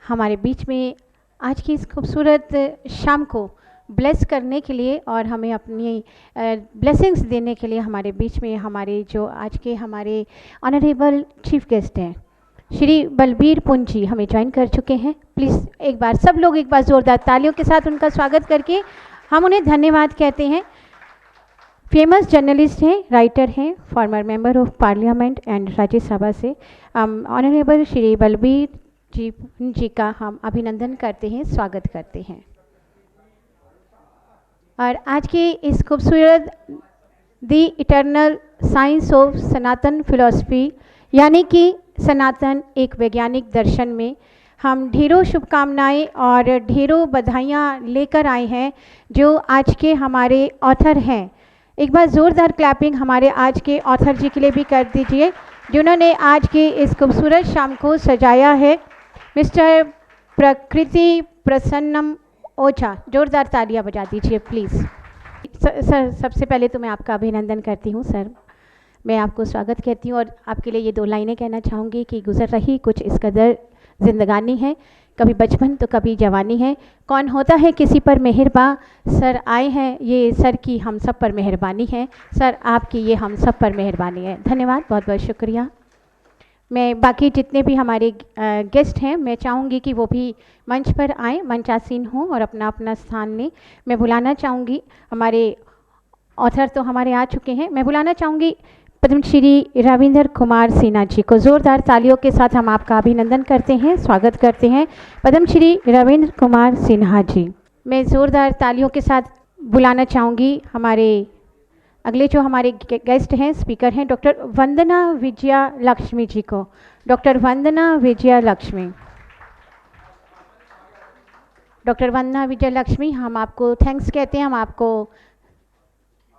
हमारे बीच में आज की इस खूबसूरत शाम को ब्लेस करने के लिए और हमें अपनी ब्लेसिंग्स देने के लिए हमारे बीच में हमारे जो आज के हमारे ऑनरेबल चीफ गेस्ट हैं श्री बलबीर पुंज जी हमें ज्वाइन कर चुके हैं। प्लीज़ एक बार सब लोग एक बार ज़ोरदार तालियों के साथ उनका स्वागत करके हम उन्हें धन्यवाद कहते हैं। फेमस जर्नलिस्ट हैं, राइटर हैं, farmer member of parliament and Rajya Sabha से ऑनरेबल श्री बलबीर जी का हम अभिनंदन करते हैं, स्वागत करते हैं। और आज की इस खूबसूरत the eternal science of Sanatan philosophy यानी कि सनातन एक वैज्ञानिक दर्शन में हम ढेरों शुभकामनाएं और ढेरों बधाइयाँ लेकर आए हैं जो आज के हमारे ऑथर हैं। एक बार ज़ोरदार क्लैपिंग हमारे आज के ऑथर जी के लिए भी कर दीजिए जिन्होंने आज की इस खूबसूरत शाम को सजाया है। मिस्टर प्रकृति प्रसन्नम ओझा, जोरदार तालियां बजा दीजिए प्लीज़। सर सबसे पहले तो मैं आपका अभिनंदन करती हूँ सर, मैं आपको स्वागत कहती हूँ और आपके लिए ये 2 लाइनें कहना चाहूँगी कि गुजर रही कुछ इस कदर जिंदगानी है, कभी बचपन तो कभी जवानी है, कौन होता है किसी पर मेहरबान। सर आए हैं, ये सर की हम सब पर मेहरबानी है, सर आपकी ये हम सब पर मेहरबानी है। धन्यवाद, बहुत बहुत शुक्रिया। मैं बाकी जितने भी हमारे गेस्ट हैं मैं चाहूँगी कि वो भी मंच पर आएँ, मंचासीन हों और अपना अपना स्थान लें। मैं बुलाना चाहूँगी, हमारे ऑथर तो हमारे आ चुके हैं, मैं बुलाना चाहूँगी पद्मश्री रविंद्र कुमार सिन्हा जी को। ज़ोरदार तालियों के साथ हम आपका अभिनंदन करते हैं, स्वागत करते हैं पद्मश्री रविंद्र कुमार सिन्हा जी। मैं ज़ोरदार तालियों के साथ बुलाना चाहूँगी हमारे अगले जो हमारे गेस्ट हैं, स्पीकर हैं, डॉक्टर वंदना विजया लक्ष्मी जी को। डॉक्टर वंदना विजया लक्ष्मी, डॉक्टर वंदना विजय लक्ष्मी, हम आपको थैंक्स कहते हैं, हम आपको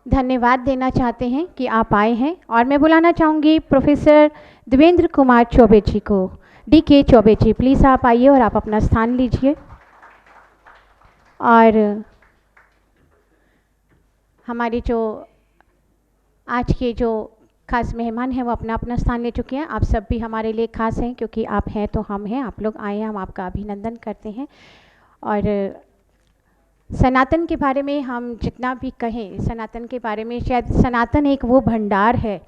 धन्यवाद देना चाहते हैं कि आप आए हैं। और मैं बुलाना चाहूँगी प्रोफेसर देवेंद्र कुमार चौबे जी को। DK चौबे जी, प्लीज़ आप आइए और आप अपना स्थान लीजिए। और हमारे जो आज के जो खास मेहमान हैं वो अपना अपना स्थान ले चुके हैं। आप सब भी हमारे लिए खास हैं क्योंकि आप हैं तो हम हैं, आप लोग आए हैं, हम आपका अभिनंदन करते हैं। और सनातन के बारे में हम जितना भी कहें, सनातन के बारे में शायद सनातन एक वो भंडार है,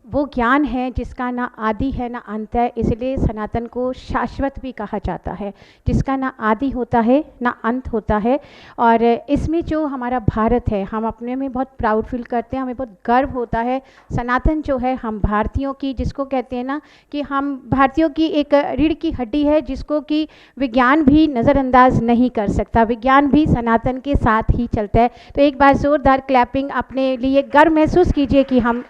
वो ज्ञान है जिसका ना आदि है ना अंत है, इसलिए सनातन को शाश्वत भी कहा जाता है, जिसका ना आदि होता है ना अंत होता है। और इसमें जो हमारा भारत है हम अपने में बहुत प्राउड फील करते हैं, हमें बहुत गर्व होता है। सनातन जो है हम भारतीयों की, जिसको कहते हैं ना कि हम भारतीयों की एक रीढ़ की हड्डी है जिसको कि विज्ञान भी नज़रअंदाज नहीं कर सकता, विज्ञान भी सनातन के साथ ही चलता है। तो एक बार ज़ोरदार क्लैपिंग, अपने लिए गर्व महसूस कीजिए कि हम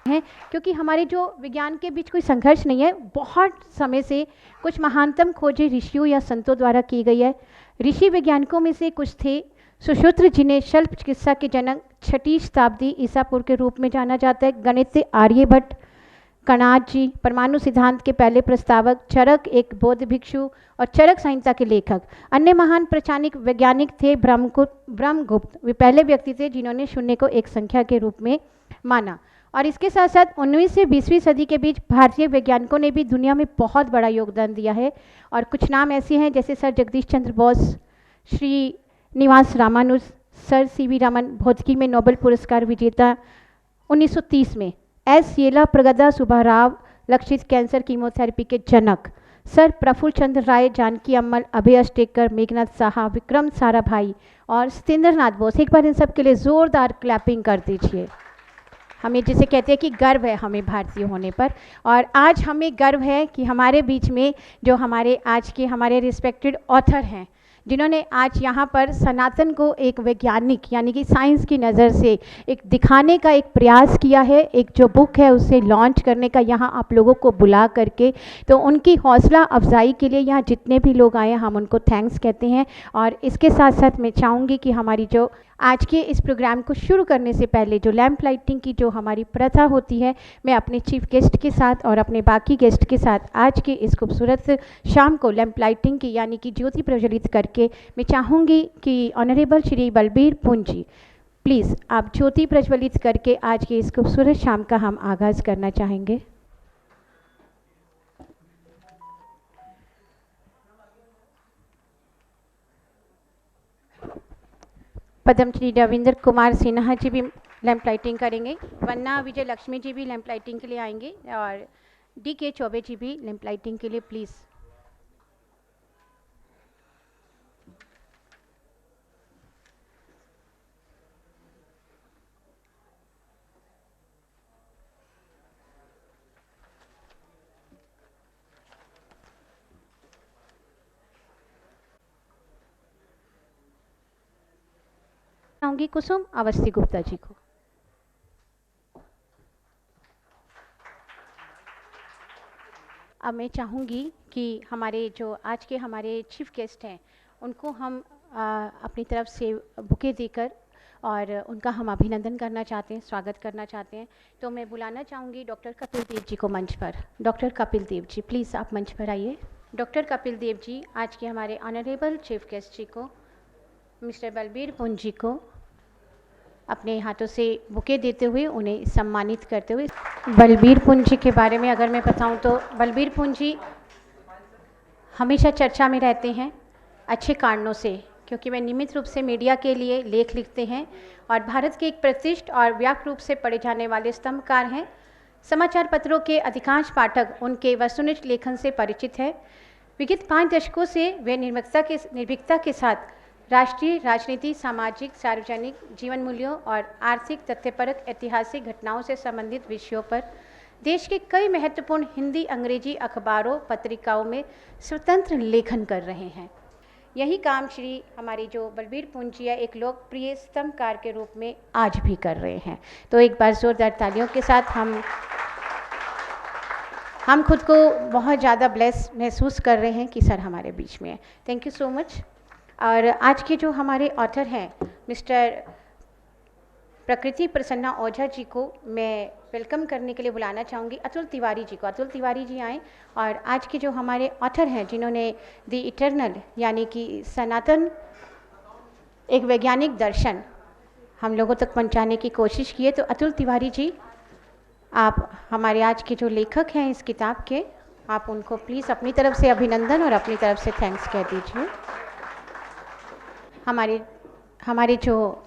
हैं, क्योंकि हमारे जो विज्ञान के बीच कोई संघर्ष नहीं है। बहुत समय से कुछ महानतम खोजें ऋषियों या संतों द्वारा की गई है। ऋषि वैज्ञानिकों में से कुछ थे सुश्रुत, जिन्हें शल्प चिकित्सा के जनक 6वीं शताब्दी ईसा पूर्व के रूप में जाना जाता है, गणित आर्यभट्ट, कणाद जी, परमाणु सिद्धांत के पहले प्रस्तावक, चरक एक बौद्ध भिक्षु और चरक संहिता के लेखक। अन्य महान प्रचानिक वैज्ञानिक थे ब्रह्मगुप्त, वे पहले व्यक्ति थे जिन्होंने शून्य को एक संख्या के रूप में माना। और इसके साथ साथ 19वीं से 20वीं सदी के बीच भारतीय वैज्ञानिकों ने भी दुनिया में बहुत बड़ा योगदान दिया है। और कुछ नाम ऐसे हैं जैसे सर जगदीश चंद्र बोस, श्री निवास रामानुज, सर CV रमन, भौतिकी में नोबेल पुरस्कार विजेता 1930 में, S येला प्रगदा सुब्बाराव, लक्षित कैंसर कीमोथेरेपी के जनक, सर प्रफुल्ल चंद्र राय, जानकी अम्मल, अभय अस्टेकर, मेघनाथ साहा, विक्रम साराभाई और सत्येंद्र नाथ बोस। एक बार इन सब के लिए ज़ोरदार क्लैपिंग कर दीजिए। हमें जिसे कहते हैं कि गर्व है हमें भारतीय होने पर। और आज हमें गर्व है कि हमारे बीच में जो हमारे आज के हमारे रिस्पेक्टेड ऑथर हैं जिन्होंने आज यहाँ पर सनातन को एक वैज्ञानिक यानी कि साइंस की नज़र से एक दिखाने का एक प्रयास किया है, एक जो बुक है उसे लॉन्च करने का यहाँ आप लोगों को बुला करके, तो उनकी हौसला अफजाई के लिए यहाँ जितने भी लोग आए हैं हम उनको थैंक्स कहते हैं। और इसके साथ साथ मैं चाहूँगी कि हमारी जो आज के इस प्रोग्राम को शुरू करने से पहले जो लैंप लाइटिंग की जो हमारी प्रथा होती है, मैं अपने चीफ गेस्ट के साथ और अपने बाकी गेस्ट के साथ आज के इस खूबसूरत शाम को लैंप लाइटिंग की यानी कि ज्योति प्रज्वलित करके मैं चाहूँगी कि ऑनरेबल श्री बलबीर पुंज जी प्लीज़ आप ज्योति प्रज्वलित करके आज के इस खूबसूरत शाम का हम आगाज़ करना चाहेंगे। पद्मश्री रविंद्र कुमार सिन्हा जी भी लैंप लाइटिंग करेंगे, वरना विजय लक्ष्मी जी भी लैंप लाइटिंग के लिए आएंगे, और DK चौबे जी भी लैंप लाइटिंग के लिए प्लीज़। आऊंगी कुसुम अवस्थी गुप्ता जी को। अब मैं चाहूँगी कि हमारे जो आज के हमारे चीफ गेस्ट हैं उनको हम अपनी तरफ से बुके देकर और उनका हम अभिनंदन करना चाहते हैं, स्वागत करना चाहते हैं। तो मैं बुलाना चाहूँगी डॉक्टर कपिल देव जी को मंच पर। डॉक्टर कपिल देव जी प्लीज़ आप मंच पर आइए। डॉक्टर कपिल देव जी आज के हमारे ऑनरेबल चीफ गेस्ट जी को, मिस्टर बलबीर पुंज जी को अपने हाथों से बुके देते हुए उन्हें सम्मानित करते हुए। बलबीर पुंज जी के बारे में अगर मैं बताऊं तो बलबीर पुंज जी हमेशा चर्चा में रहते हैं अच्छे कारणों से, क्योंकि वे नियमित रूप से मीडिया के लिए लेख लिखते हैं और भारत के एक प्रतिष्ठित और व्यापक रूप से पढ़े जाने वाले स्तंभकार हैं। समाचार पत्रों के अधिकांश पाठक उनके वस्तुनिष्ठ लेखन से परिचित हैं। विगत 5 दशकों से वे निर्भीकता के साथ राष्ट्रीय राजनीति, सामाजिक, सार्वजनिक जीवन मूल्यों और आर्थिक तथ्यपरक ऐतिहासिक घटनाओं से संबंधित विषयों पर देश के कई महत्वपूर्ण हिंदी अंग्रेजी अखबारों पत्रिकाओं में स्वतंत्र लेखन कर रहे हैं। यही काम श्री हमारी जो बलबीर पुंज जी एक लोकप्रिय स्तंभकार के रूप में आज भी कर रहे हैं। तो एक बार जोरदार तालियों के साथ हम खुद को बहुत ज़्यादा ब्लेस महसूस कर रहे हैं कि सर हमारे बीच में है। Thank you so much. और आज के जो हमारे ऑथर हैं मिस्टर प्रकृति प्रसन्ना ओझा जी को मैं वेलकम करने के लिए बुलाना चाहूँगी अतुल तिवारी जी को। अतुल तिवारी जी आएँ और आज के जो हमारे ऑथर हैं जिन्होंने द इटर्नल यानी कि सनातन एक वैज्ञानिक दर्शन हम लोगों तक पहुँचाने की कोशिश की है, तो अतुल तिवारी जी आप हमारे आज के जो लेखक हैं इस किताब के, आप उनको प्लीज़ अपनी तरफ से अभिनंदन और अपनी तरफ से थैंक्स कह दीजिए। हमारे जो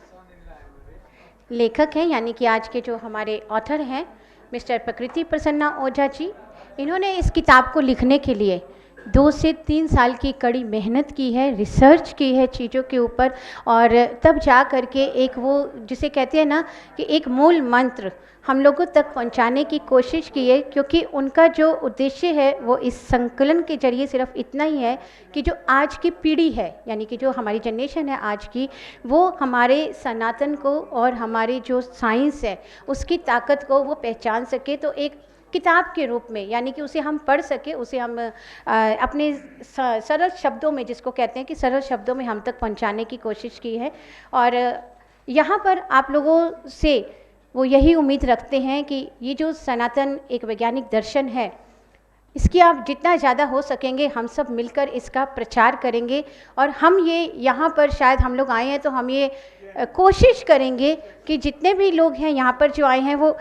लेखक हैं यानी कि आज के जो हमारे ऑथर हैं मिस्टर प्रकृति प्रसन्ना ओझा जी, इन्होंने इस किताब को लिखने के लिए 2 से 3 साल की कड़ी मेहनत की है, रिसर्च की है चीज़ों के ऊपर, और तब जा कर के एक वो जिसे कहते हैं ना कि एक मूल मंत्र हम लोगों तक पहुंचाने की कोशिश की है, क्योंकि उनका जो उद्देश्य है वो इस संकलन के जरिए सिर्फ इतना ही है कि जो आज की पीढ़ी है यानी कि जो हमारी जनरेशन है आज की, वो हमारे सनातन को और हमारी जो साइंस है उसकी ताकत को वो पहचान सके। तो एक किताब के रूप में यानी कि उसे हम पढ़ सके, उसे हम अपने सरल शब्दों में, जिसको कहते हैं कि सरल शब्दों में हम तक पहुंचाने की कोशिश की है। और यहाँ पर आप लोगों से वो यही उम्मीद रखते हैं कि ये जो सनातन एक वैज्ञानिक दर्शन है इसकी आप जितना ज़्यादा हो सकेंगे हम सब मिलकर इसका प्रचार करेंगे। और हम ये यहाँ पर शायद हम लोग आए हैं तो हम ये कोशिश करेंगे कि जितने भी लोग हैं यहाँ पर जो आए हैं वो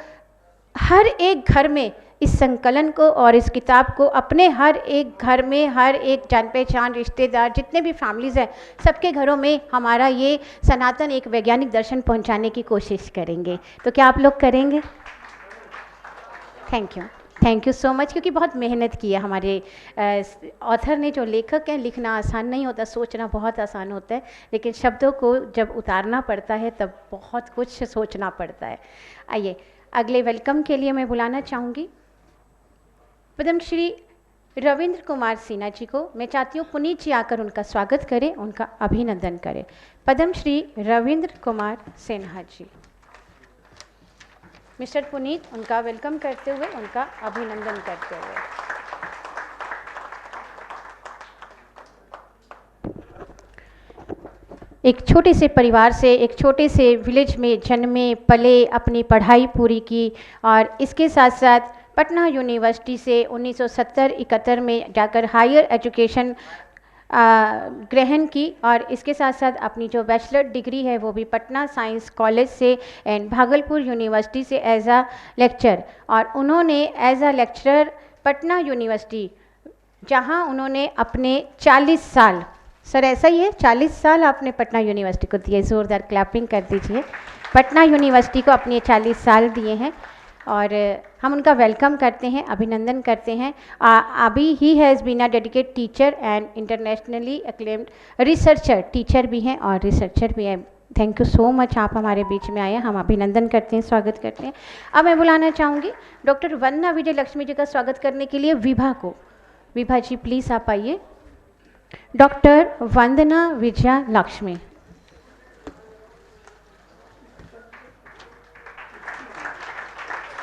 हर एक घर में इस संकलन को और इस किताब को अपने हर एक घर में, हर एक जान पहचान रिश्तेदार जितने भी फैमिलीज़ हैं सबके घरों में हमारा ये सनातन एक वैज्ञानिक दर्शन पहुंचाने की कोशिश करेंगे। तो क्या आप लोग करेंगे? थैंक यू सो मच, क्योंकि बहुत मेहनत की है हमारे ऑथर ने, जो लेखक हैं। लिखना आसान नहीं होता, सोचना बहुत आसान होता है, लेकिन शब्दों को जब उतारना पड़ता है तब बहुत कुछ सोचना पड़ता है। आइए अगले वेलकम के लिए मैं बुलाना चाहूँगी पद्मश्री रविंद्र कुमार सिन्हा जी को। मैं चाहती हूँ पुनीत जी आकर उनका स्वागत करें, उनका अभिनंदन करें। पद्मश्री रविंद्र कुमार सिन्हा जी, मिस्टर पुनीत उनका वेलकम करते हुए, उनका अभिनंदन करते हुए। एक छोटे से परिवार से, एक छोटे से विलेज में जन्मे पले, अपनी पढ़ाई पूरी की और इसके साथ साथ पटना यूनिवर्सिटी से 1970-71 में जाकर हायर एजुकेशन ग्रहण की और इसके साथ साथ अपनी जो बैचलर डिग्री है वो भी पटना साइंस कॉलेज से एंड भागलपुर यूनिवर्सिटी से एज आ लेक्चर। और उन्होंने एज आ लेक्चरर पटना यूनिवर्सिटी, जहां उन्होंने अपने 40 साल सर ऐसा ही है, 40 साल आपने पटना यूनिवर्सिटी को दिए, ज़ोरदार क्लैपिंग कर दीजिए। पटना यूनिवर्सिटी को अपने 40 साल दिए हैं और हम उनका वेलकम करते हैं, अभिनंदन करते हैं। अभी ही has been a dedicated teacher and internationally acclaimed researcher, teacher भी हैं और रिसर्चर भी हैं। थैंक यू सो मच, आप हमारे बीच में आए, हम अभिनंदन करते हैं, स्वागत करते हैं। अब मैं बुलाना चाहूँगी डॉक्टर वंदना विजय लक्ष्मी जी का स्वागत करने के लिए विभा को। विभा जी प्लीज़ आप आइए। Doctor Vandana Vijay Lakshmi.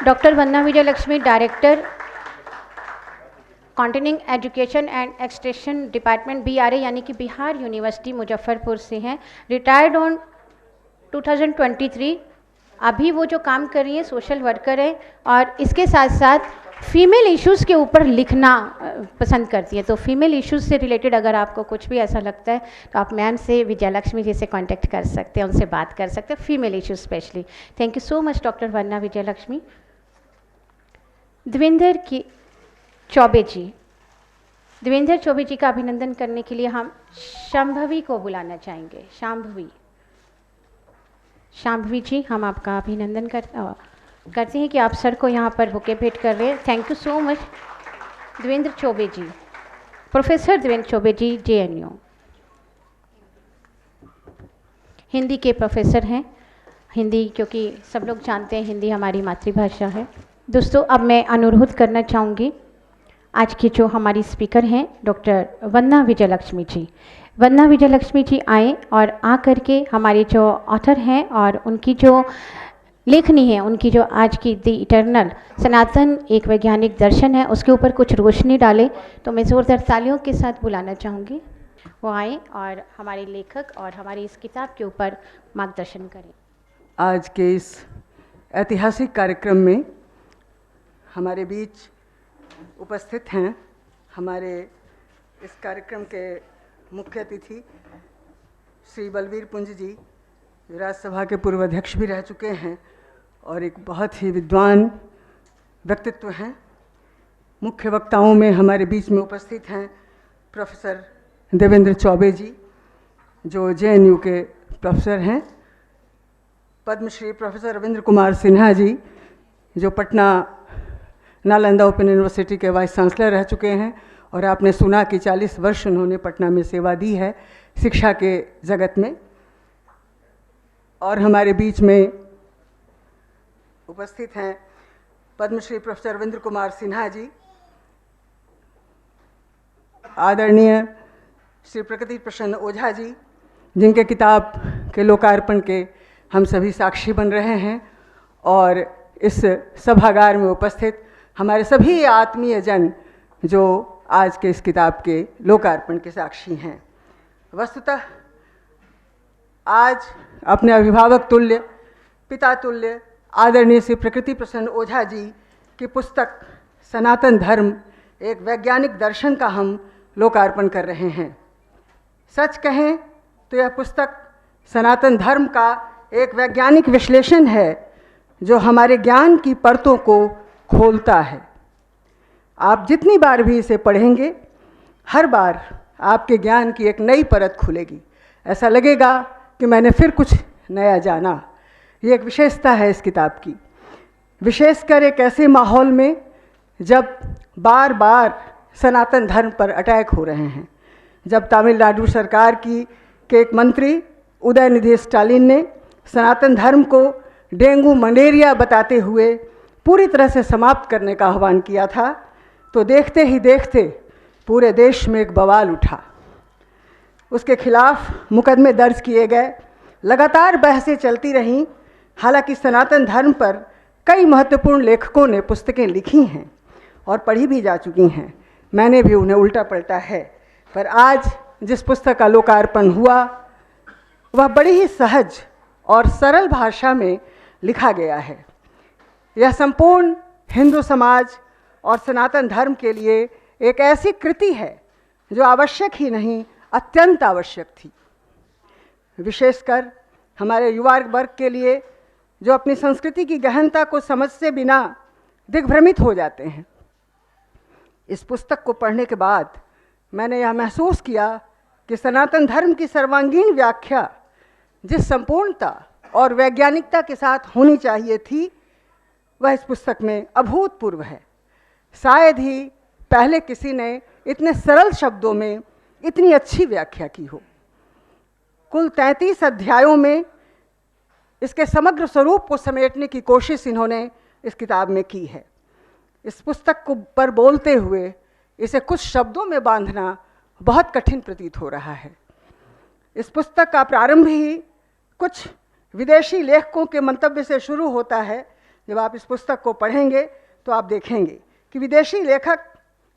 Doctor Vandana Vijay Lakshmi director continuing education and extension department BRA यानी कि बिहार यूनिवर्सिटी मुजफ्फरपुर से हैं। Retired on 2023। अभी वो जो काम कर रही है सोशल वर्कर है और इसके साथ साथ फीमेल इश्यूज़ के ऊपर लिखना पसंद करती है। तो फीमेल इश्यूज़ से रिलेटेड अगर आपको कुछ भी ऐसा लगता है तो आप मैम से, विजयलक्ष्मी जी से कांटेक्ट कर सकते हैं, उनसे बात कर सकते हैं, female issues specially. Thank you so much doctor Vandana Vijayalakshmi. Devendra Choubey ji, Devendra Choubey ji का अभिनंदन करने के लिए हम शांभवी को बुलाना चाहेंगे। शांभवी जी, हम आपका अभिनंदन करते हैं कि आप सर को यहाँ पर बुके भेंट कर रहे हैं। Thank you so much Devendra Choubey ji. Professor Devendra Choubey ji JNU Hindi के प्रोफेसर हैं। हिंदी, क्योंकि सब लोग जानते हैं हिंदी हमारी मातृभाषा है। दोस्तों अब मैं अनुरोध करना चाहूँगी आज की जो हमारी स्पीकर हैं डॉक्टर वंदना विजयलक्ष्मी जी। वंदना विजयलक्ष्मी जी आए और आ करके हमारे जो ऑथर हैं और उनकी जो लेखनी है, उनकी जो आज की द इटर्नल सनातन एक वैज्ञानिक दर्शन है, उसके ऊपर कुछ रोशनी डाले। तो मैं ज़ोरदार तालियों के साथ बुलाना चाहूँगी वो आए और हमारे लेखक और हमारी इस किताब के ऊपर मार्गदर्शन करें। आज के इस ऐतिहासिक कार्यक्रम में हमारे बीच उपस्थित हैं हमारे इस कार्यक्रम के मुख्य अतिथि श्री बलवीर पुंज जी, जो राज्यसभा के पूर्व अध्यक्ष भी रह चुके हैं और एक बहुत ही विद्वान व्यक्तित्व हैं। मुख्य वक्ताओं में हमारे बीच में उपस्थित हैं प्रोफेसर देवेंद्र चौबे जी, जो JNU के प्रोफेसर हैं। पद्मश्री प्रोफेसर रविंद्र कुमार सिन्हा जी, जो पटना नालंदा ओपन यूनिवर्सिटी के वाइस चांसलर रह चुके हैं और आपने सुना कि 40 वर्ष उन्होंने पटना में सेवा दी है शिक्षा के जगत में। और हमारे बीच में उपस्थित हैं पद्मश्री प्रोफेसर रविंद्र कुमार सिन्हा जी, आदरणीय श्री प्रकृति प्रसन्न ओझा जी, जिनके किताब के लोकार्पण के हम सभी साक्षी बन रहे हैं, और इस सभागार में उपस्थित हमारे सभी आत्मीय जन जो आज के इस किताब के लोकार्पण के साक्षी हैं। वस्तुतः आज अपने अभिभावक तुल्य, पिता तुल्य आदरणीय श्री प्रकृति प्रसन्न ओझा जी की पुस्तक सनातन धर्म एक वैज्ञानिक दर्शन का हम लोकार्पण कर रहे हैं। सच कहें तो यह पुस्तक सनातन धर्म का एक वैज्ञानिक विश्लेषण है जो हमारे ज्ञान की परतों को खोलता है। आप जितनी बार भी इसे पढ़ेंगे, हर बार आपके ज्ञान की एक नई परत खुलेगी। ऐसा लगेगा कि मैंने फिर कुछ नया जाना। ये एक विशेषता है इस किताब की, विशेषकर एक ऐसे माहौल में जब बार बार सनातन धर्म पर अटैक हो रहे हैं। जब तमिलनाडु सरकार के एक मंत्री उदयनिधि स्टालिन ने सनातन धर्म को डेंगू मलेरिया बताते हुए पूरी तरह से समाप्त करने का आह्वान किया था, तो देखते ही देखते पूरे देश में एक बवाल उठा। उसके खिलाफ मुकदमे दर्ज किए गए, लगातार बहसें चलती रहीं। हालांकि सनातन धर्म पर कई महत्वपूर्ण लेखकों ने पुस्तकें लिखी हैं और पढ़ी भी जा चुकी हैं, मैंने भी उन्हें उल्टा पलटा है। पर आज जिस पुस्तक का लोकार्पण हुआ वह बड़ी ही सहज और सरल भाषा में लिखा गया है। यह संपूर्ण हिंदू समाज और सनातन धर्म के लिए एक ऐसी कृति है जो आवश्यक ही नहीं, अत्यंत आवश्यक थी। विशेषकर हमारे युवा वर्ग के लिए जो अपनी संस्कृति की गहनता को समझते बिना दिग्भ्रमित हो जाते हैं। इस पुस्तक को पढ़ने के बाद मैंने यह महसूस किया कि सनातन धर्म की सर्वांगीण व्याख्या जिस संपूर्णता और वैज्ञानिकता के साथ होनी चाहिए थी, वह इस पुस्तक में अभूतपूर्व है। शायद ही पहले किसी ने इतने सरल शब्दों में इतनी अच्छी व्याख्या की हो। कुल 33 अध्यायों में इसके समग्र स्वरूप को समेटने की कोशिश इन्होंने इस किताब में की है। इस पुस्तक को पर बोलते हुए इसे कुछ शब्दों में बांधना बहुत कठिन प्रतीत हो रहा है। इस पुस्तक का प्रारंभ ही कुछ विदेशी लेखकों के मंतव्य से शुरू होता है। जब आप इस पुस्तक को पढ़ेंगे तो आप देखेंगे कि विदेशी लेखक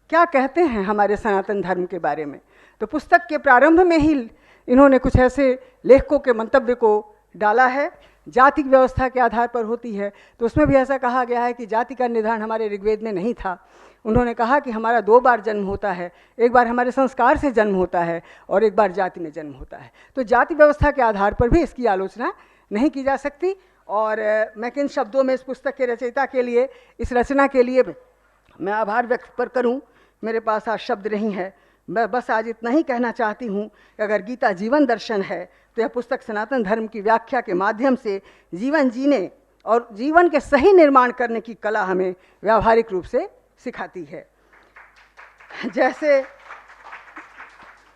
क्या कहते हैं हमारे सनातन धर्म के बारे में। तो पुस्तक के प्रारंभ में ही इन्होंने कुछ ऐसे लेखकों के मंतव्य को डाला है। जाति की व्यवस्था के आधार पर होती है, तो उसमें भी ऐसा कहा गया है कि जाति का निर्धारण हमारे ऋग्वेद में नहीं था। उन्होंने कहा कि हमारा 2 बार जन्म होता है, एक बार हमारे संस्कार से जन्म होता है और एक बार जाति में जन्म होता है। तो जाति व्यवस्था के आधार पर भी इसकी आलोचना नहीं की जा सकती। और मैं किन शब्दों में इस पुस्तक के रचयिता के लिए, इस रचना के लिए मैं आभार व्यक्त पर करूं, मेरे पास आज शब्द नहीं है। मैं बस आज इतना ही कहना चाहती हूं कि अगर गीता जीवन दर्शन है तो यह पुस्तक सनातन धर्म की व्याख्या के माध्यम से जीवन जीने और जीवन के सही निर्माण करने की कला हमें व्यावहारिक रूप से सिखाती है। जैसे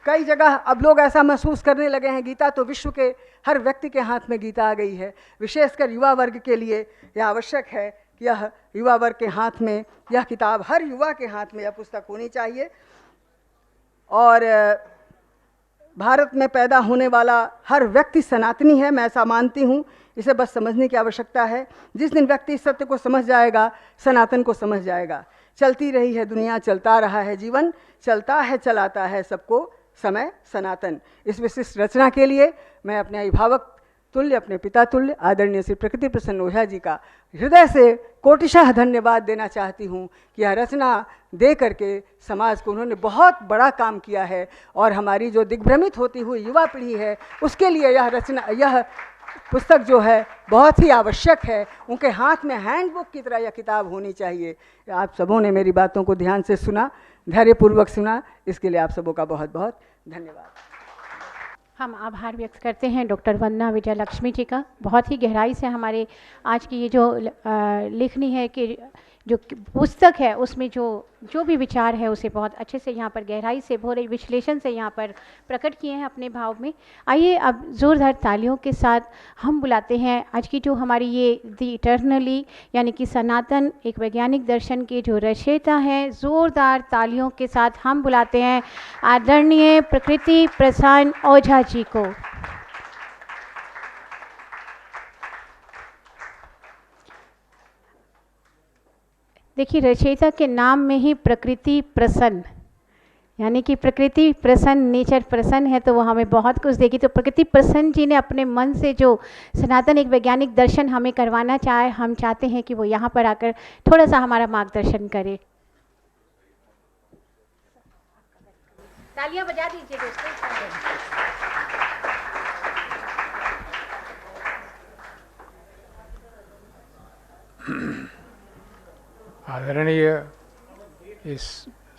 कई जगह अब लोग ऐसा महसूस करने लगे हैं, गीता तो विश्व के हर व्यक्ति के हाथ में गीता आ गई है। विशेषकर युवा वर्ग के लिए यह आवश्यक है कि यह युवा वर्ग के हाथ में यह किताब, हर युवा के हाथ में यह पुस्तक होनी चाहिए। और भारत में पैदा होने वाला हर व्यक्ति सनातनी है, मैं ऐसा मानती हूँ। इसे बस समझने की आवश्यकता है। जिस दिन व्यक्ति इस सत्य को समझ जाएगा, सनातन को समझ जाएगा। चलती रही है दुनिया, चलता रहा है जीवन, चलता है चलाता है सबको समय सनातन। इस विशिष्ट रचना के लिए मैं अपने अभिभावक तुल्य, अपने पिता तुल्य आदरणीय श्री प्रकृति प्रसन्न ओझा जी का हृदय से कोटिशः धन्यवाद देना चाहती हूँ कि यह रचना दे करके समाज को उन्होंने बहुत बड़ा काम किया है। और हमारी जो दिग्भ्रमित होती हुई युवा पीढ़ी है, उसके लिए यह रचना, यह पुस्तक जो है बहुत ही आवश्यक है। उनके हाथ में हैंडबुक की तरह यह किताब होनी चाहिए। आप सबों ने मेरी बातों को ध्यान से सुना, धैर्यपूर्वक सुना, इसके लिए आप सबों का बहुत बहुत धन्यवाद। हम आभार व्यक्त करते हैं डॉक्टर वंदना विजय लक्ष्मी जी का। बहुत ही गहराई से हमारे आज की ये जो लेखनी है कि जो पुस्तक है उसमें जो भी विचार है उसे बहुत अच्छे से यहाँ पर गहराई से भरे विश्लेषण से यहाँ पर प्रकट किए हैं अपने भाव में। आइए अब ज़ोरदार तालियों के साथ हम बुलाते हैं आज की जो हमारी ये दी इटर्नली यानी कि सनातन एक वैज्ञानिक दर्शन के जो रचयिता हैं, ज़ोरदार तालियों के साथ हम बुलाते हैं आदरणीय प्रकृति प्रसन्न ओझा जी को। देखिए, रचयिता के नाम में ही प्रकृति प्रसन्न, यानी कि प्रकृति प्रसन्न, नेचर प्रसन्न है तो वो हमें बहुत कुछ देगी। तो प्रकृति प्रसन्न जी ने अपने मन से जो सनातन एक वैज्ञानिक दर्शन हमें करवाना चाहे, हम चाहते हैं कि वो यहाँ पर आकर थोड़ा सा हमारा मार्गदर्शन करे। तालियां बजा दीजिए दोस्तों। आदरणीय इस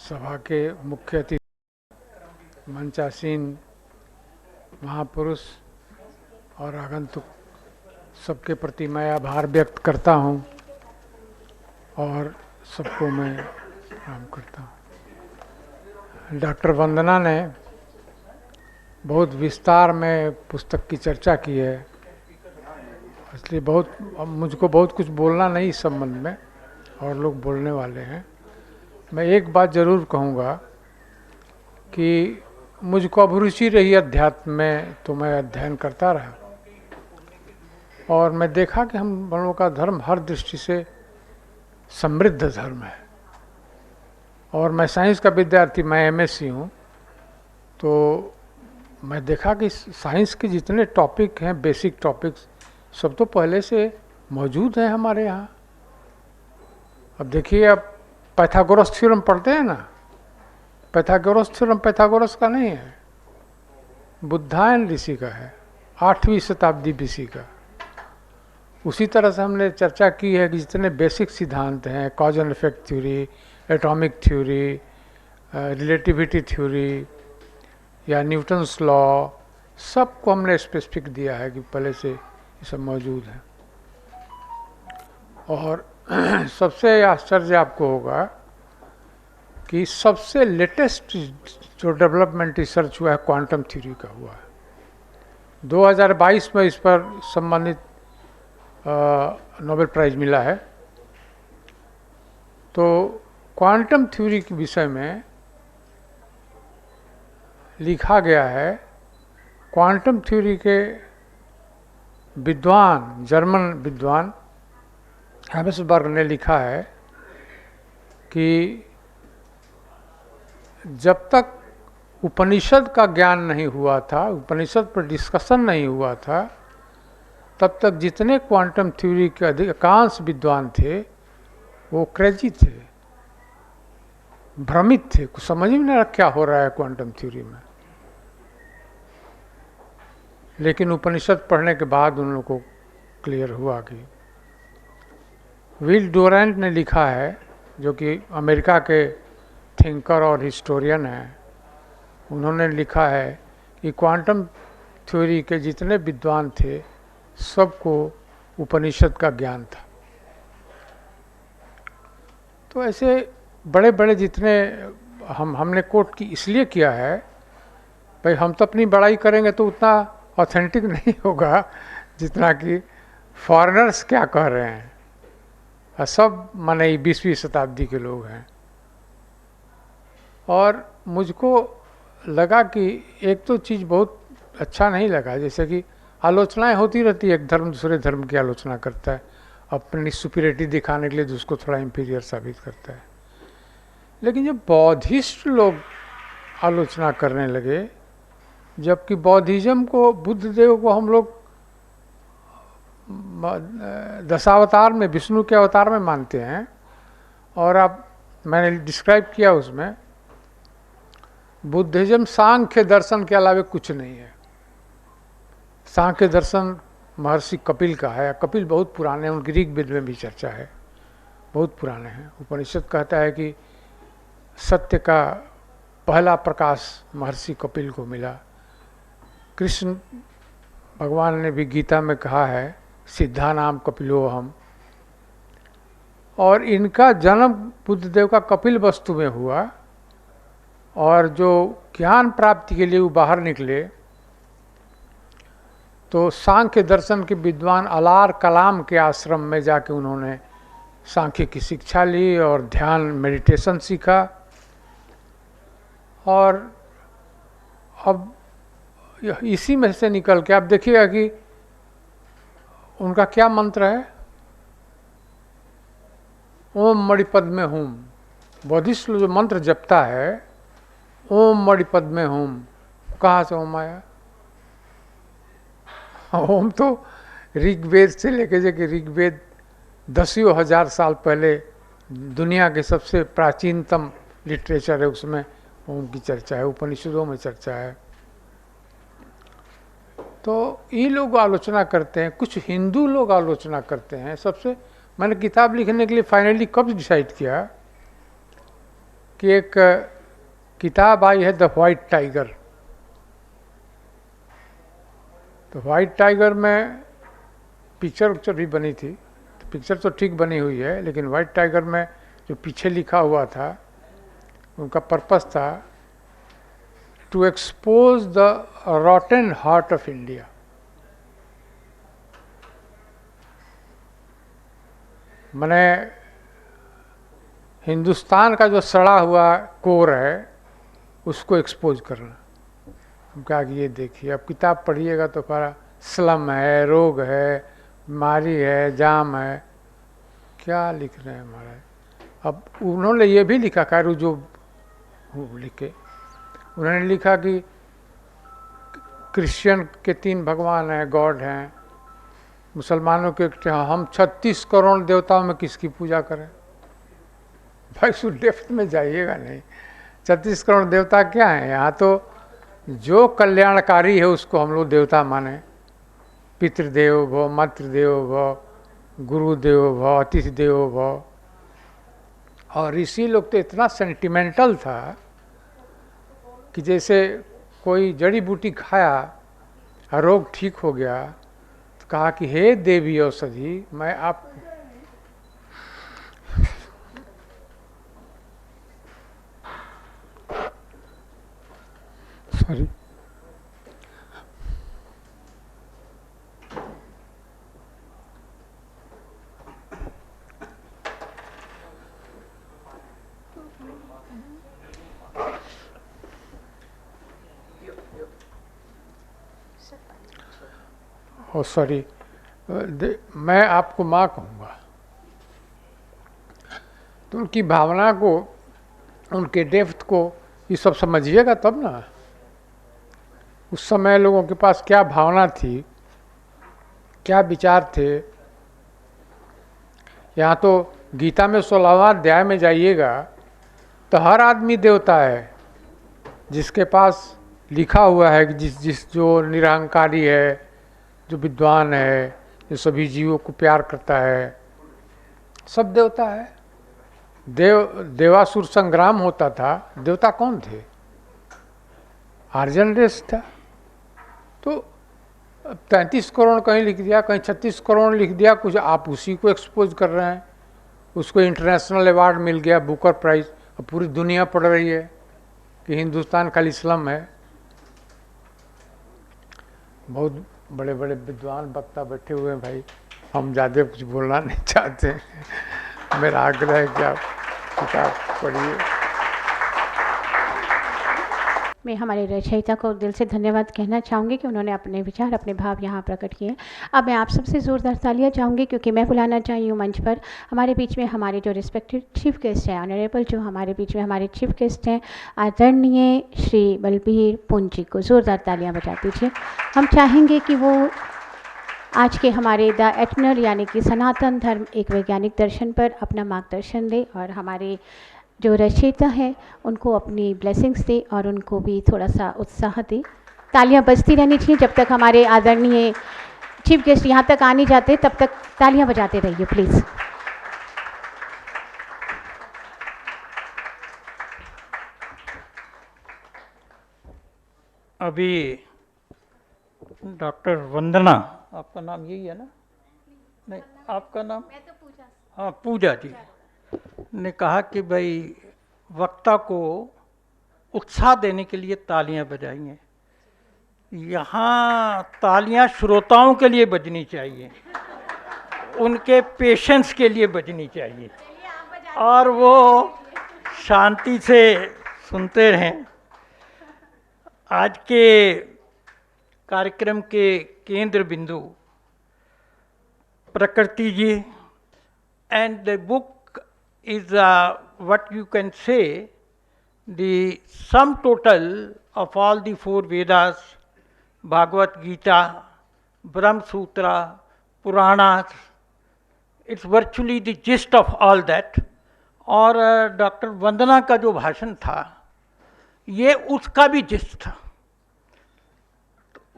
सभा के मुख्य अतिथि, मंचासीन महापुरुष और आगंतुक सबके प्रति मैं आभार व्यक्त करता हूं और सबको मैं प्रणाम करता हूं। डॉक्टर वंदना ने बहुत विस्तार में पुस्तक की चर्चा की है, इसलिए मुझको बहुत कुछ बोलना नहीं इस संबंध में, और लोग बोलने वाले हैं। मैं एक बात ज़रूर कहूँगा कि मुझको अभिरुचि रही अध्यात्म में तो मैं अध्ययन करता रहा, और मैं देखा कि हम लोगों का धर्म हर दृष्टि से समृद्ध धर्म है। और मैं साइंस का विद्यार्थी, मैं एमएससी हूँ, तो मैं देखा कि साइंस के जितने टॉपिक हैं, बेसिक टॉपिक्स, सब तो पहले से मौजूद हैं हमारे यहाँ। अब देखिए, आप पाइथागोरस थ्योरम पढ़ते हैं ना, पाइथागोरस थ्योरम पाइथागोरस का नहीं है, बुद्धायन ऋषि का है, 8वीं शताब्दी BC का। उसी तरह से हमने चर्चा की है कि जितने बेसिक सिद्धांत हैं, cause and effect theory, atomic theory, relativity theory, या न्यूटन्स लॉ, सबको हमने स्पेसिफिक दिया है कि पहले से ये सब मौजूद है। और सबसे आश्चर्य आपको होगा कि सबसे लेटेस्ट जो डेवलपमेंट रिसर्च हुआ है क्वांटम थ्योरी का हुआ है। 2022 में इस पर संबंधित नोबेल प्राइज मिला है। तो क्वांटम थ्योरी के विषय में लिखा गया है, क्वांटम थ्योरी के विद्वान, जर्मन विद्वान हैबसबर्ग ने लिखा है कि जब तक उपनिषद का ज्ञान नहीं हुआ था, उपनिषद पर डिस्कशन नहीं हुआ था, तब तक जितने क्वांटम थ्योरी के अधिकांश विद्वान थे वो क्रेजी थे, भ्रमित थे, कुछ समझ में नहीं रहा क्या हो रहा है क्वांटम थ्योरी में। लेकिन उपनिषद पढ़ने के बाद उन लोगों को क्लियर हुआ कि विल डुरैंट ने लिखा है, जो कि अमेरिका के थिंकर और हिस्टोरियन हैं, उन्होंने लिखा है कि क्वांटम थ्योरी के जितने विद्वान थे सबको उपनिषद का ज्ञान था। तो ऐसे बड़े बड़े जितने हमने कोट की इसलिए किया है, भाई हम तो अपनी बड़ाई करेंगे तो उतना ऑथेंटिक नहीं होगा जितना कि फॉरेनर्स क्या कह रहे हैं। सब माने 20वीं शताब्दी के लोग हैं। और मुझको लगा कि एक तो चीज़ बहुत अच्छा नहीं लगा, जैसे कि आलोचनाएं होती रहती है, एक धर्म दूसरे धर्म की आलोचना करता है, अपनी सुपीरियरिटी दिखाने के लिए उसको थोड़ा इंफीरियर साबित करता है। लेकिन जब बौद्धिस्ट लोग आलोचना करने लगे, जबकि बौद्धिज्म को, बुद्ध देव को हम लोग दशावतार में, विष्णु के अवतार में मानते हैं, और अब मैंने डिस्क्राइब किया उसमें बुद्धिज्म सांख्य दर्शन के अलावा कुछ नहीं है। सांख्य दर्शन महर्षि कपिल का है। कपिल बहुत पुराने हैं, उनकी ऋग्वेद में भी चर्चा है, बहुत पुराने हैं। उपनिषद कहता है कि सत्य का पहला प्रकाश महर्षि कपिल को मिला। कृष्ण भगवान ने भी गीता में कहा है, सिद्धा नाम कपिलो हम। और इनका जन्म बुद्धदेव का कपिल वस्तु में हुआ, और जो ज्ञान प्राप्ति के लिए वो बाहर निकले तो सांख्य दर्शन के विद्वान अलार कलाम के आश्रम में जाके उन्होंने सांख्य की शिक्षा ली और ध्यान, मेडिटेशन सीखा। और अब इसी में से निकल के आप देखिएगा कि उनका क्या मंत्र है, ओम मणिपद में हूम। बौद्धिस्ट जो मंत्र जपता है, ओम मणिपद में हूम, कहाँ से ओम आया? ओम तो ऋग्वेद से लेके जाके ऋग्वेद 10,000 साल पहले दुनिया के सबसे प्राचीनतम लिटरेचर है, उसमें ओम की चर्चा है, उपनिषदों में चर्चा है। तो ये लोग आलोचना करते हैं, कुछ हिंदू लोग आलोचना करते हैं। सबसे मैंने किताब लिखने के लिए फाइनली कब डिसाइड किया कि एक किताब आई है द व्हाइट टाइगर। तो व्हाइट टाइगर में पिक्चर भी बनी थी, तो पिक्चर तो ठीक बनी हुई है, लेकिन व्हाइट टाइगर में जो पीछे लिखा हुआ था, उनका पर्पस था to expose the rotten heart of India. मैंने हिंदुस्तान का जो सड़ा हुआ कोर है उसको एक्सपोज करना। हम कहा कि ये देखिए, अब किताब पढ़िएगा तो सारा स्लम है, रोग है, बीमारी है, जाम है, क्या लिख रहे हैं महाराज। अब उन्होंने ये भी लिखा, कारू जो लिखे, उन्होंने लिखा कि क्रिश्चियन के 3 भगवान हैं, गॉड हैं, मुसलमानों के हम 36 करोड़ देवताओं में किसकी पूजा करें। भाई सु डेप्थ में जाइएगा नहीं, 36 करोड़ देवता क्या हैं? यहाँ तो जो कल्याणकारी है उसको हम लोग देवता माने। पितृदेव भव, मातृदेव भव, गुरुदेव भव, अतिथि देव भव। और ऋषि लोग तो इतना सेंटिमेंटल था कि जैसे कोई जड़ी बूटी खाया, रोग ठीक हो गया, तो कहा कि हे देवी औषधि, मैं आप सॉरी सॉरी, मैं आपको माँ कहूँगा। तो उनकी भावना को, उनके डेप्थ को ये सब समझिएगा तब ना। उस समय लोगों के पास क्या भावना थी, क्या विचार थे। यहाँ तो गीता में 16वां अध्याय में जाइएगा तो हर आदमी देवता है, जिसके पास लिखा हुआ है कि जिस जो निरहंकारी है, जो विद्वान है, जो सभी जीवों को प्यार करता है, सब देवता है। देवासुर संग्राम होता था, देवता कौन थे? आर्यन रेस था। तो 33 करोड़ कहीं लिख दिया, कहीं 36 करोड़ लिख दिया, कुछ आप उसी को एक्सपोज कर रहे हैं। उसको इंटरनेशनल अवार्ड मिल गया, बुकर प्राइज, और पूरी दुनिया पढ़ रही है कि हिंदुस्तान खाली स्लम है। बहुत बड़े बड़े विद्वान वक्ता बैठे हुए हैं भाई, हम ज़्यादा कुछ बोलना नहीं चाहते। मेरा आग्रह है कि आप किताब पढ़िए। मैं हमारे रचयिता को दिल से धन्यवाद कहना चाहूँगी कि उन्होंने अपने विचार, अपने भाव यहाँ प्रकट किए। अब मैं आप सबसे ज़ोरदार तालियां चाहूँगी, क्योंकि मैं बुलाना चाही हूँ मंच पर हमारे बीच में हमारे जो रिस्पेक्टेड चीफ गेस्ट हैं, ऑनरेबल जो हमारे बीच में हमारे चीफ गेस्ट हैं, आदरणीय श्री बलबीर पुंज जी को ज़ोरदार तालियाँ बजा दीजिए। हम चाहेंगे कि वो आज के हमारे द एटनर यानी कि सनातन धर्म एक वैज्ञानिक दर्शन पर अपना मार्गदर्शन दे, और हमारे जो रचयिता है उनको अपनी ब्लेसिंग्स दे और उनको भी थोड़ा सा उत्साह दे। तालियां बजती रहनी चाहिए जब तक हमारे आदरणीय चीफ गेस्ट यहाँ तक आ नहीं जाते, तब तक तालियां बजाते रहिए प्लीज़। अभी डॉक्टर वंदना, आपका नाम यही है ना? नहीं, आपका नाम? मैं तो पूजा। हाँ, पूजा जी ने कहा कि भाई वक्ता को उत्साह देने के लिए तालियां बजाइए। यहाँ तालियां श्रोताओं के लिए बजनी चाहिए, उनके पेशेंस के लिए बजनी चाहिए, और वो शांति से सुनते रहें। आज के कार्यक्रम के केंद्र बिंदु Prakriti ji, and the book is what you can say the sum total of all the four Vedas, Bhagavad Gita, Brahma Sutra, Puranas. It's virtually the gist of all that. और डॉक्टर वंदना का जो भाषण था ये उसका भी जिस्ट था,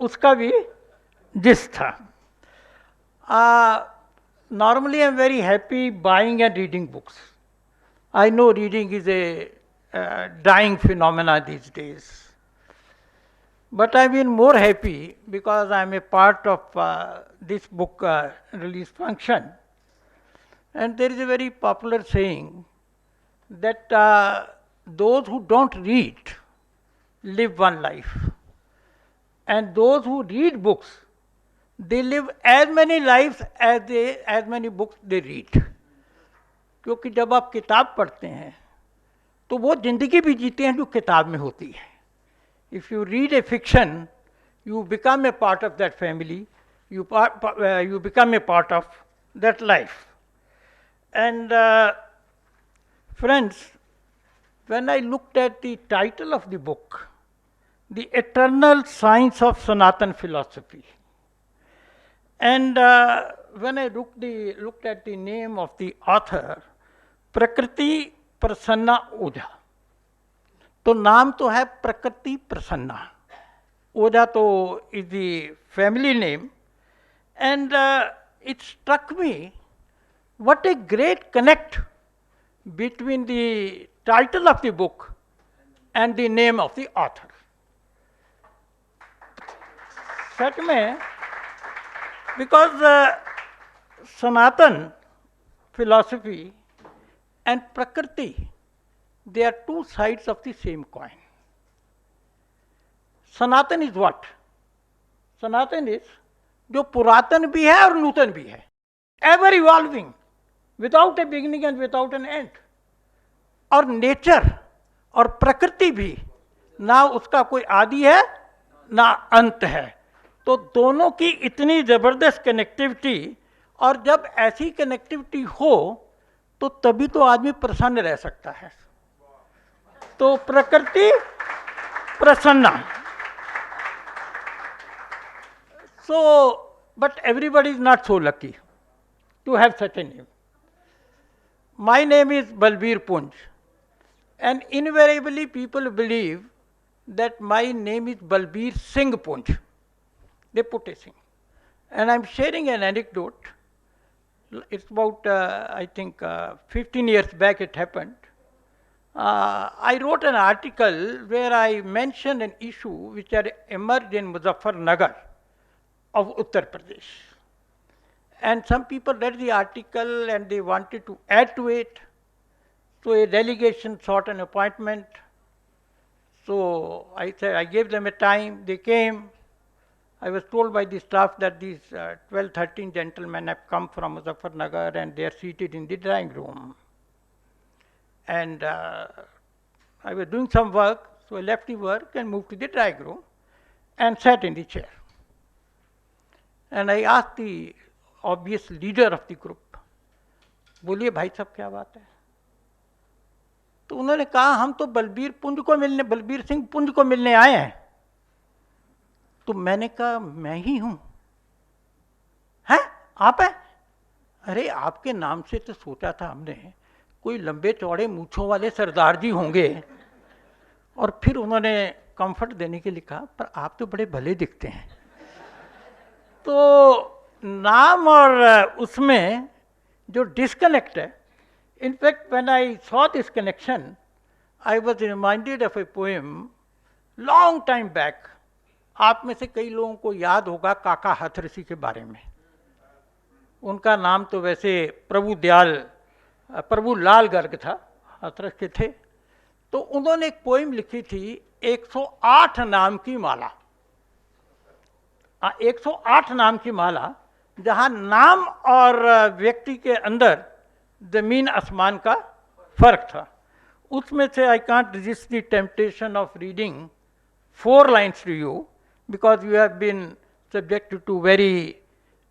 उसका भी जिस्ट था। Normally I am very happy buying and reading books. I know reading is a dying phenomena these days. But I've been more happy because I'm a part of this book release function. And there is a very popular saying that those who don't read live one life. And those who read books, they live as many lives as many books they read. क्योंकि जब आप किताब पढ़ते हैं तो वो जिंदगी भी जीते हैं जो किताब में होती है। If you read a fiction, you become a part of that family, you become a part of that life. And friends, when I looked at the title of the book, The Eternal Science of Sanatan Philosophy, and when I looked at the name of the author, प्रकृति प्रसन्ना ओझा, तो नाम तो है प्रकृति प्रसन्ना, ओझा तो is the family name, and it struck me what a great connect between the title of the book and the name of the author. सच में, because Sanatan philosophy and Prakriti, they are two sides of the same coin. Sanatan is what? Sanatan is जो पुरातन भी है और नूतन भी है, ever evolving, without A beginning and without an and. और nature और प्रकृति भी, ना उसका कोई आदि है ना अंत है. तो दोनों की इतनी जबरदस्त कनेक्टिविटी, और जब ऐसी कनेक्टिविटी हो तो तभी तो आदमी प्रसन्न रह सकता है. तो प्रकृति Prasanna. So, but everybody is not so lucky to have such a name. My name is Balbir Punj, and invariably people believe that my name is Balbir Singh Punj. They put a Singh. And I'm sharing an anecdote. It's about, I think, 15 years back it happened. I wrote an article where I mentioned an issue which had emerged in Muzaffarnagar of Uttar Pradesh. And some people read the article and they wanted to add to it. So a delegation sought an appointment. So I said, I gave them a time, they came. I was told by the staff that these 12, 13 gentlemen have come from Muzaffarnagar and they are seated in the drawing room. And I was doing some work, so I left the work and moved to the drawing room and sat in the chair. And I asked the obvious leader of the group, बोलिए भाई साहब क्या बात है? तो उन्होंने कहा हम तो बलबीर सिंह पुंज को मिलने आए हैं. तो मैंने कहा मैं ही हूं. हैं आप हैं? अरे आपके नाम से तो सोचा था हमने कोई लंबे चौड़े मूंछों वाले सरदार जी होंगे. और फिर उन्होंने कंफर्ट देने के लिए कहा पर आप तो बड़े भले दिखते हैं. तो नाम और उसमें जो डिस्कनेक्ट है, in fact when I saw this connection I was reminded of a poem long time back. आप में से कई लोगों को याद होगा काका हथरसी के बारे में. उनका नाम तो वैसे प्रभुलाल गर्ग था, हथरस के थे. तो उन्होंने एक पोएम लिखी थी 108 नाम की माला. 108 नाम की माला, जहां नाम और व्यक्ति के अंदर जमीन आसमान का फर्क था. उसमें से I can't resist the temptation of reading 4 lines to you because you have been subjected to very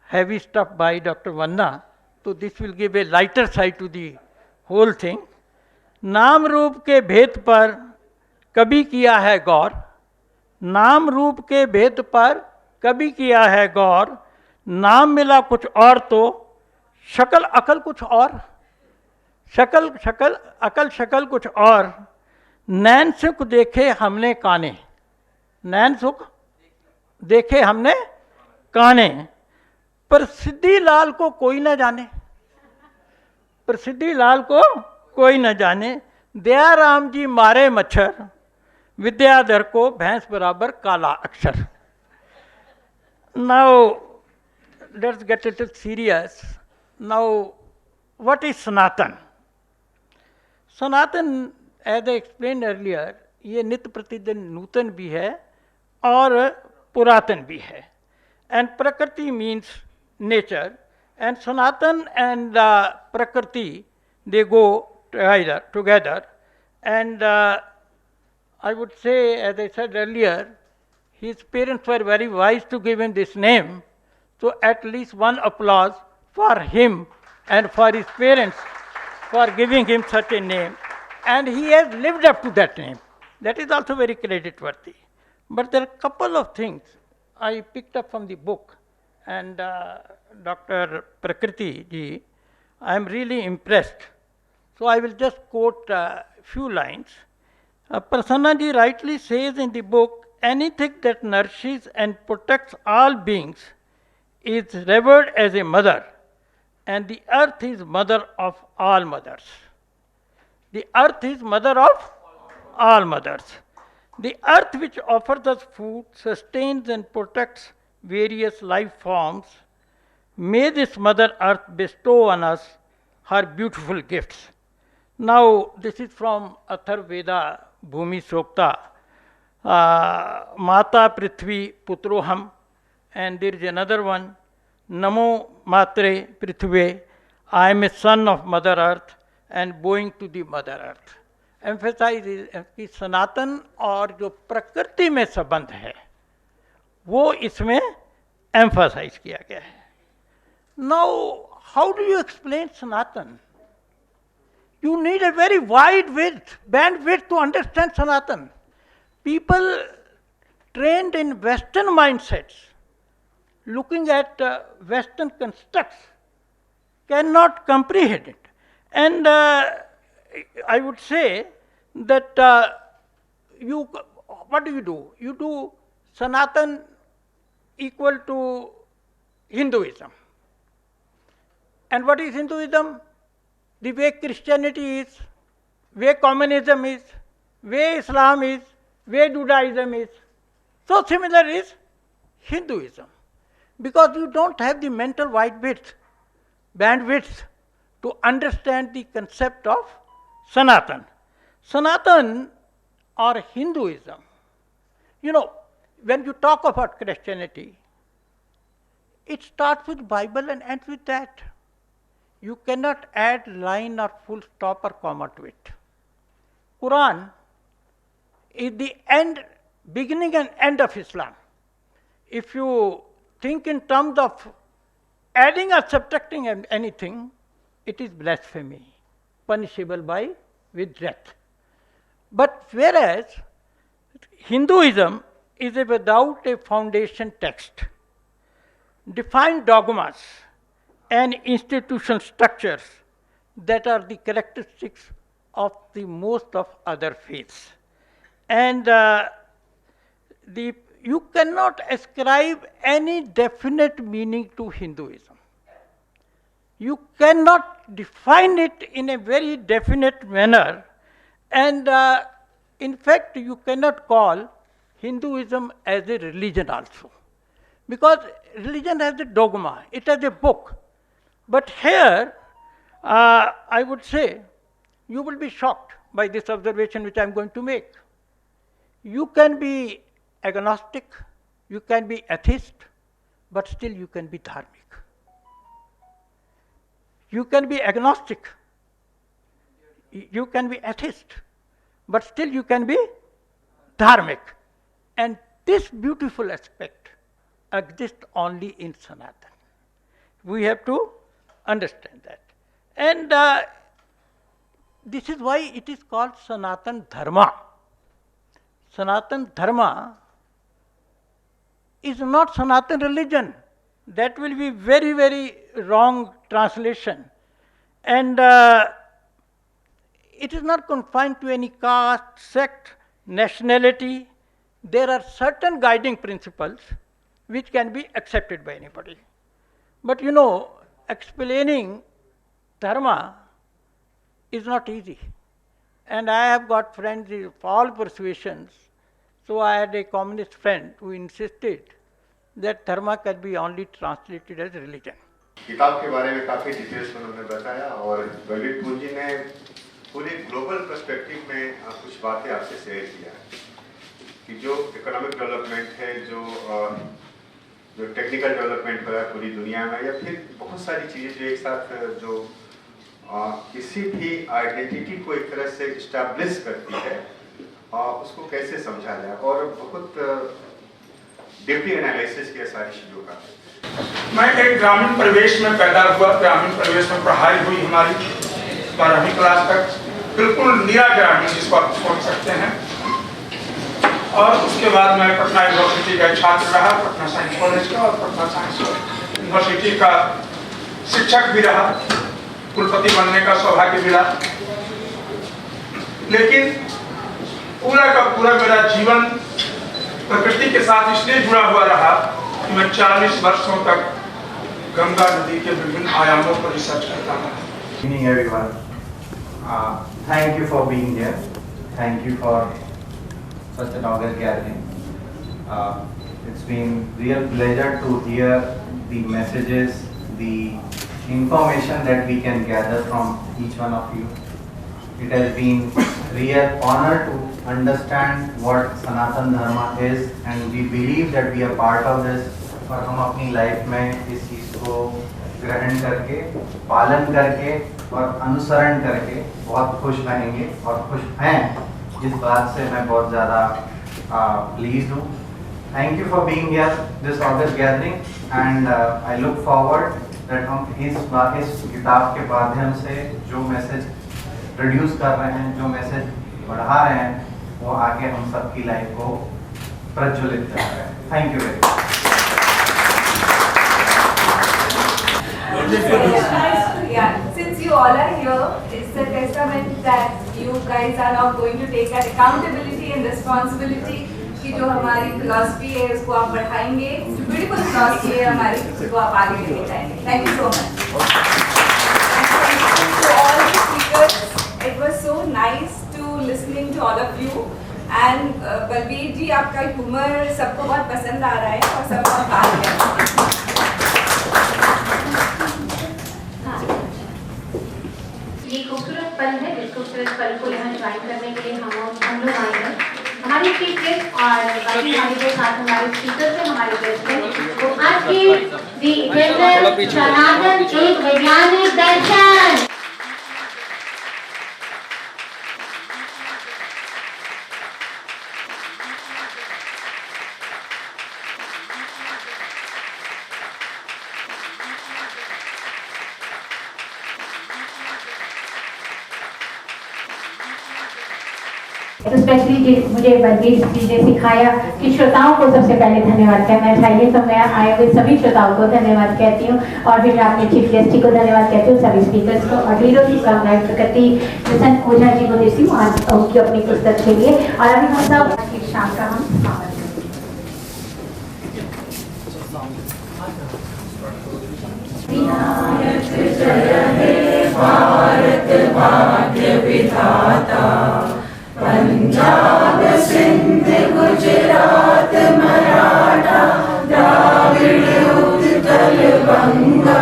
heavy stuff by Dr. Vanna. So this will give a lighter side to the whole thing. नाम रूप के भेद पर कभी किया है गौर. नाम रूप के भेद पर कभी किया है गौर. नाम मिला कुछ और तो शक्ल अकल कुछ और. शक्ल कुछ और. नैन सुख देखे हमने काने. नैन सुख देखे हमने काने. प्रसिद्धि लाल को कोई न जाने. प्रसिद्धि लाल को कोई न जाने. दयाराम जी मारे मच्छर. विद्याधर को भैंस बराबर काला अक्षर. Now let's get a little serious. Now what is Sanatan? Sanatan, as I explained earlier, ये नित्य प्रतिदिन नूतन भी है और पुरातन भी है. And Prakriti means nature, and Sanatan and Prakriti, they go together. And I would say, as I said earlier, his parents were very wise to give him this name. So at least one applause for him and for his parents for giving him such a name. And he has lived up to that name. That is also very creditworthy. But there are a couple of things I picked up from the book. And Dr. Prakriti ji, I am really impressed. So I will just quote a few lines. Prasanna ji rightly says in the book, anything that nourishes and protects all beings is revered as a mother, and the earth is mother of all mothers. The earth is mother of all mothers. The earth which offers us food, sustains and protects various life forms, may this Mother Earth bestow on us her beautiful gifts. Now, this is from Atharvaveda Bhumi Sokta, Mata Prithvi Putroham, and there is another one, Namo Matre Prithve, I am a son of Mother Earth and bowing to the Mother Earth. Emphasize is कि सनातन और जो प्रकृति में संबंध है वो इसमें emphasise किया गया है. Now, how do you explain Sanatan? You need a very wide width, bandwidth to understand Sanatan. People trained in Western mindsets, looking at Western constructs, cannot comprehend it. And I would say that what do? You do Sanatan equal to Hinduism. And what is Hinduism? The way Christianity is, way communism is, way Islam is, way Judaism is. So similar is Hinduism. Because you don't have the mental bandwidth to understand the concept of Sanatan. Sanatan or Hinduism, when you talk about Christianity, it starts with Bible and ends with that. You cannot add line or full stop or comma to it. Quran is the beginning and end of Islam. If you think in terms of adding or subtracting anything, it is blasphemy, punishable with death. But whereas Hinduism is without a foundation text, defined dogmas and institutional structures that are the characteristics of the most of other faiths. And you cannot ascribe any definite meaning to Hinduism. You cannot define it in a very definite manner, and in fact you cannot call Hinduism as a religion also. Because religion has a dogma, it has a book. But here, I would say, you will be shocked by this observation which I am going to make. You can be agnostic, you can be atheist, but still you can be dharmic. You can be agnostic, you can be atheist, but still you can be dharmic. And this beautiful aspect exists only in Sanatan. We have to understand that. And this is why it is called Sanatan Dharma. Sanatan Dharma is not Sanatan religion. That will be very, very wrong translation. And it is not confined to any caste, sect, nationality. There are certain guiding principles which can be accepted by anybody. But explaining dharma is not easy. And I have got friends of all persuasions. So I had a communist friend who insisted that dharma can be only translated as religion. किताब के बारे में काफ़ी details में उन्होंने बताया और बलवीर पूंजी ने पूरे ग्लोबल पर्सपेक्टिव में कुछ बातें आपसे शेयर किया कि जो इकोनॉमिक डेवलपमेंट है, जो टेक्निकल डेवलपमेंट हो रहा है पूरी दुनिया में, या फिर बहुत सारी चीज़ें जो एक साथ जो किसी भी आइडेंटिटी को एक तरह से इस्टेब्लिश करती है, उसको कैसे समझा जाए, और बहुत डीपली एनालिसिस किया सारी चीज़ों का। मैं एक ग्रामीण परिवेश में पैदा हुआ, ग्रामीण परिवेश में पढ़ाई हुई हमारी 12वीं क्लास तक, बिल्कुल निरा ग्रामीण जिसको आप सोच सकते हैं। और उसके बाद मैं पटना यूनिवर्सिटी का छात्र रहा, पटना साइंस कॉलेज का, और पटना साइंस यूनिवर्सिटी का शिक्षक भी रहा, कुलपति बनने का सौभाग्य मिला। लेकिन पूरा का पूरा मेरा जीवन प्रकृति के साथ इसलिए जुड़ा हुआ रहा कि मैं 40 वर्षों तक गंगा नदी के विभिन्न आयामों पर रिसर्च करता रहा। Good evening, everyone. Thank you for being here. Thank you for such an august gathering. It's been real pleasure to hear the messages, the information that we can gather from each one of you. It has been real honor to understand what Sanatan Dharma is, and we believe that we are part of this. और हम अपनी life में इस चीज़ को ग्रहण करके, पालन करके और अनुसरण करके बहुत खुश रहेंगे और खुश हैं, इस बात से मैं बहुत ज़्यादा प्लीज हूँ. Thank you for being here this August gathering, and I look forward that हम इस किताब के माध्यम से जो मैसेज प्रोड्यूस कर रहे हैं, जो मैसेज बढ़ा रहे हैं, वो आगे हम सबकी लाइफ को प्रज्वलित कर रहे हैं. Thank you very much. Yeah, since you all are here, it's a testament that you guys are now going to take that accountability and responsibility कि जो हमारी philosophy है उसको आप बढ़ाएंगे, जो beautiful philosophy है हमारी उसको आप आगे लेके जाएंगे. Thank you so much. And to all the speakers, it was so nice to listening to all of you. And Balbir जी आपका humor सबको बहुत पसंद आ रहा है और सब बहुत बात है. ये खूबसूरत पल है, इस खूबसूरत पल को यहाँ ज्वाइन करने के लिए हम लोग आए हैं. हमारे चीफ गेस्ट और बाकी हमारे जो साथ हमारे स्पीकर थे, हमारे गेस्ट हैं, तो आज की सनातन एक वैज्ञानिक दर्शन. तो स्पेशली मुझे बलबीर जी ने सिखाया कि श्रोताओं को सबसे पहले धन्यवाद करना चाहिए, तो मैं आए हुए सभी श्रोताओं को धन्यवाद कहती हूँ और फिर मैं अपने चीफ गेस्ट जी को धन्यवाद कहती हूँ, सभी स्पीकर्स को और ढेरों की कामनाएं प्रकृति प्रसन्न ओझा जी को देती हूँ आज उनकी अपनी पुस्तक के लिए. और अभी हम सब की शाम का हम स्वागत पंजाब सिंध गुजरात मराठा द्राविड़ उत्कल बंगा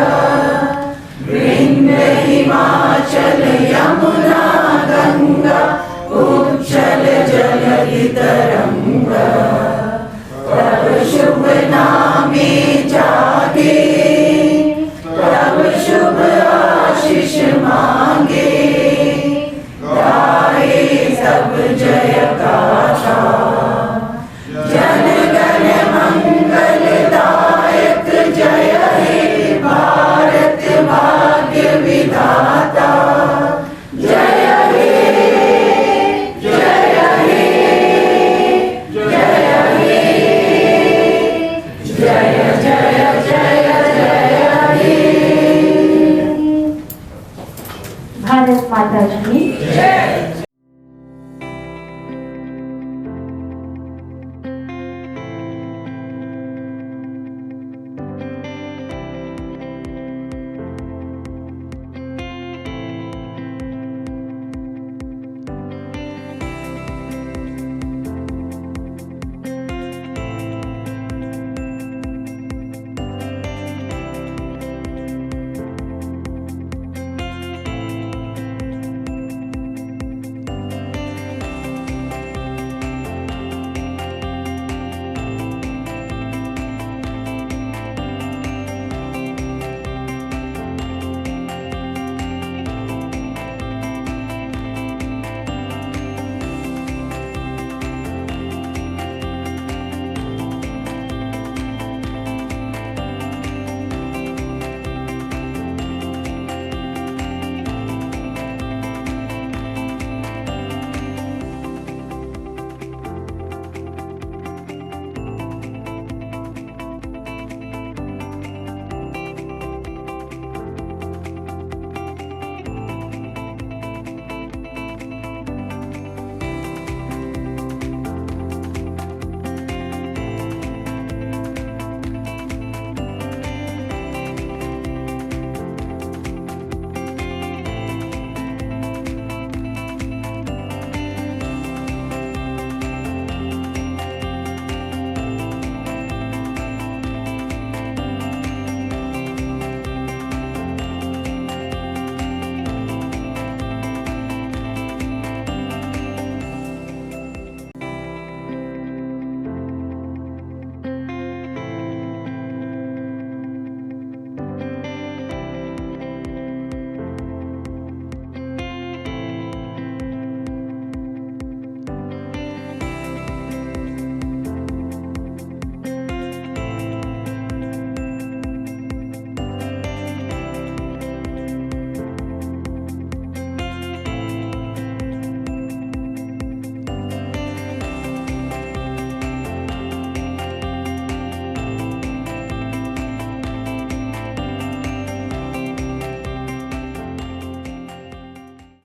विंध्य हिमाचल यमुना गंगा उच्चल जलधि तरंगा तब शुभ नामे जागे तब शुभ आशीष मांगे सब जय गाथा जन गण मंगल दायक जय हे भारत भाग्य विधाता जय हे जय हे जय हे जय जय जय जय हे. भारत माता की जय.